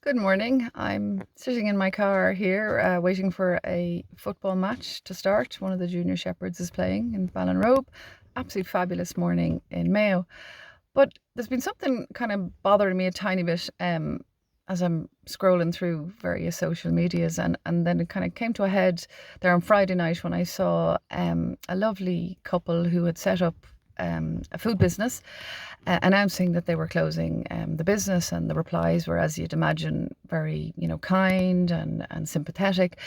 Good morning. I'm sitting in my car here, waiting for a football match to start. One of the junior shepherds is playing in Ballinrobe. Absolute fabulous morning in Mayo. But there's been something kind of bothering me a tiny bit as I'm scrolling through various social medias, and then it kind of came to a head there on Friday night when I saw a lovely couple who had set up a food business, announcing that they were closing the business, and the replies were, as you'd imagine, very kind and sympathetic,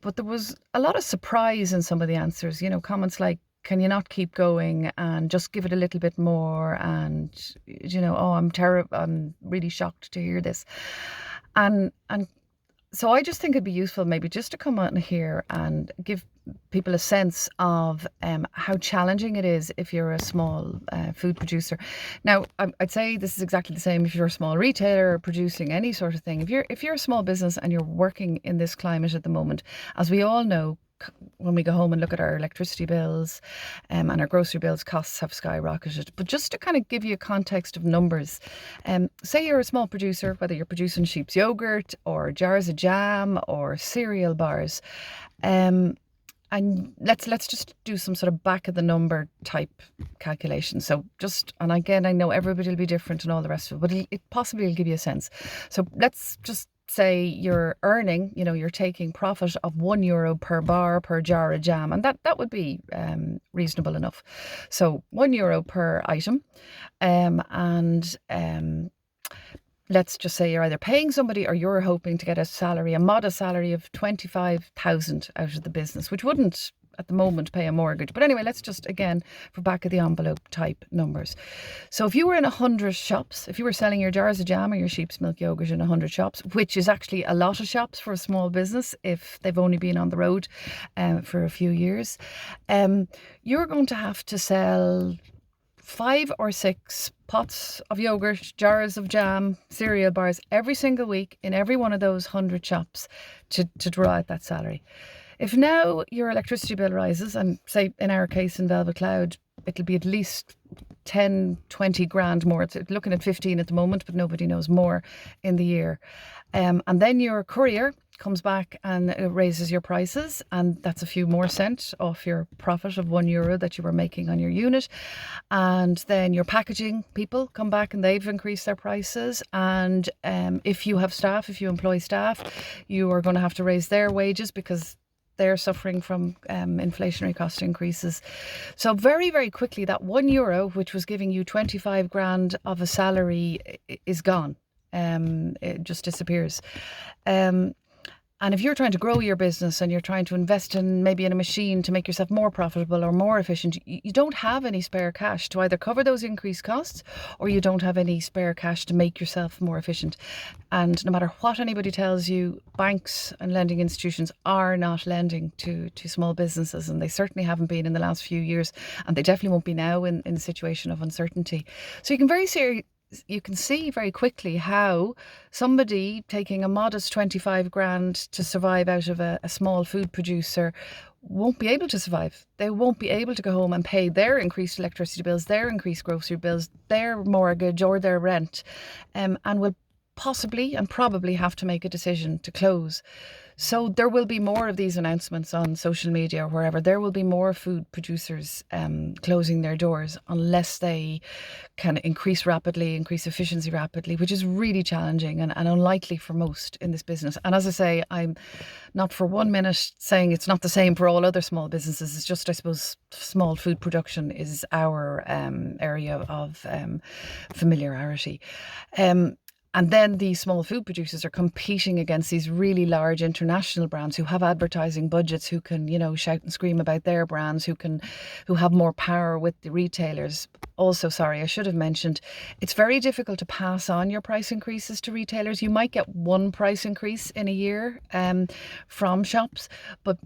but there was a lot of surprise in some of the answers. Comments like, can you not keep going and just give it a little bit more, and oh, I'm really shocked to hear this. And so I just think it'd be useful maybe just to come on here and give people a sense of how challenging it is if you're a small food producer. Now, I'd say this is exactly the same if you're a small retailer producing any sort of thing. If you're a small business and you're working in this climate at the moment, as we all know, when we go home and look at our electricity bills and our grocery bills, costs have skyrocketed. But just to kind of give you a context of numbers, say you're a small producer, whether you're producing sheep's yogurt or jars of jam or cereal bars, and let's just do some sort of back of the number type calculation. So and again, I know everybody will be different and all the rest of it, but it possibly will give you a sense. So let's just say you're earning, you're taking profit of €1 per bar per jar of jam, and that would be reasonable enough. So €1 per item, and let's just say you're either paying somebody or you're hoping to get a modest salary of 25,000 out of the business, which wouldn't at the moment pay a mortgage. But anyway, let's just, again, for back of the envelope type numbers. So if you were in 100 shops, if you were selling your jars of jam or your sheep's milk yogurt in 100 shops, which is actually a lot of shops for a small business if they've only been on the road for a few years, you're going to have to sell 5 or 6 pots of yogurt, jars of jam, cereal bars every single week in every one of those 100 shops to draw out that salary. If now your electricity bill rises, and say in our case in Velvet Cloud, it'll be at least 10, 20 grand more. It's looking at 15 at the moment, but nobody knows more in the year. And then your courier comes back and raises your prices, and that's a few more cent off your profit of €1 that you were making on your unit. And then your packaging people come back and they've increased their prices, and if you employ staff, you are going to have to raise their wages because they're suffering from inflationary cost increases. So very, very quickly, that €1, which was giving you 25 grand of a salary, is gone. It just disappears. And if you're trying to grow your business and you're trying to invest in a machine to make yourself more profitable or more efficient, you don't have any spare cash to either cover those increased costs, or you don't have any spare cash to make yourself more efficient. And no matter what anybody tells you, banks and lending institutions are not lending to small businesses, and they certainly haven't been in the last few years, and they definitely won't be now in a situation of uncertainty. So you can see very quickly how somebody taking a modest 25 grand to survive out of a small food producer won't be able to survive. They won't be able to go home and pay their increased electricity bills, their increased grocery bills, their mortgage or their rent, and will possibly and probably have to make a decision to close. So there will be more of these announcements on social media or wherever. There will be more food producers closing their doors unless they can increase efficiency rapidly, which is really challenging and unlikely for most in this business. And as I say, I'm not for 1 minute saying it's not the same for all other small businesses. It's just, I suppose, small food production is our area of familiarity. And then these small food producers are competing against these really large international brands who have advertising budgets, who can, shout and scream about their brands, who have more power with the retailers. Also, sorry, I should have mentioned, it's very difficult to pass on your price increases to retailers. You might get one price increase in a year from shops, but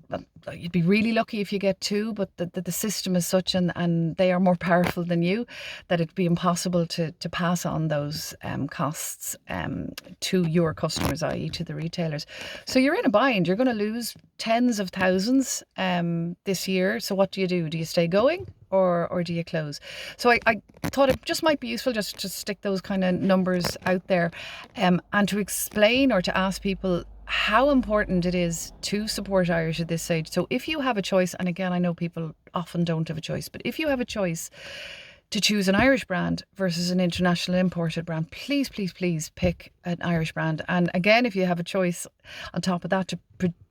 you'd be really lucky if you get two. But the system is such, and they are more powerful than you, that it'd be impossible to pass on those costs to your customers, i.e. to the retailers. So you're in a bind. You're going to lose tens of thousands this year. So what do? Do you stay going or do you close? So I thought it just might be useful just to stick those kind of numbers out there and to explain or to ask people how important it is to support Irish at this stage. So if you have a choice, and again, I know people often don't have a choice, but if you have a choice to choose an Irish brand versus an international imported brand, please, please, please pick an Irish brand. And again, if you have a choice on top of that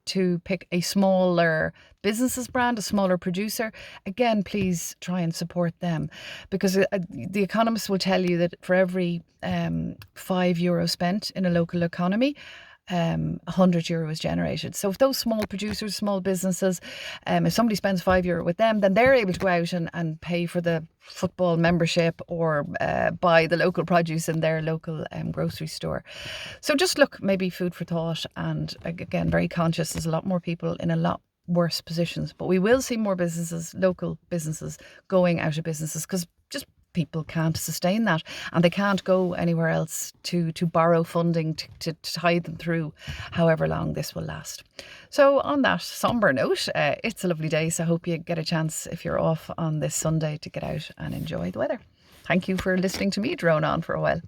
to pick a smaller business's brand, a smaller producer, again, please try and support them, because the economists will tell you that for every €5 spent in a local economy, €100 is generated. So if those small producers, small businesses, if somebody spends €5 with them, then they're able to go out and pay for the football membership or buy the local produce in their local grocery store. So just look, maybe food for thought. And again, very conscious, there's a lot more people in a lot worse positions, but we will see more businesses, local businesses, going out of businesses because just people can't sustain that, and they can't go anywhere else to borrow funding to tide them through however long this will last. So on that somber note, it's a lovely day, so I hope you get a chance, if you're off on this Sunday, to get out and enjoy the weather. Thank you for listening to me drone on for a while.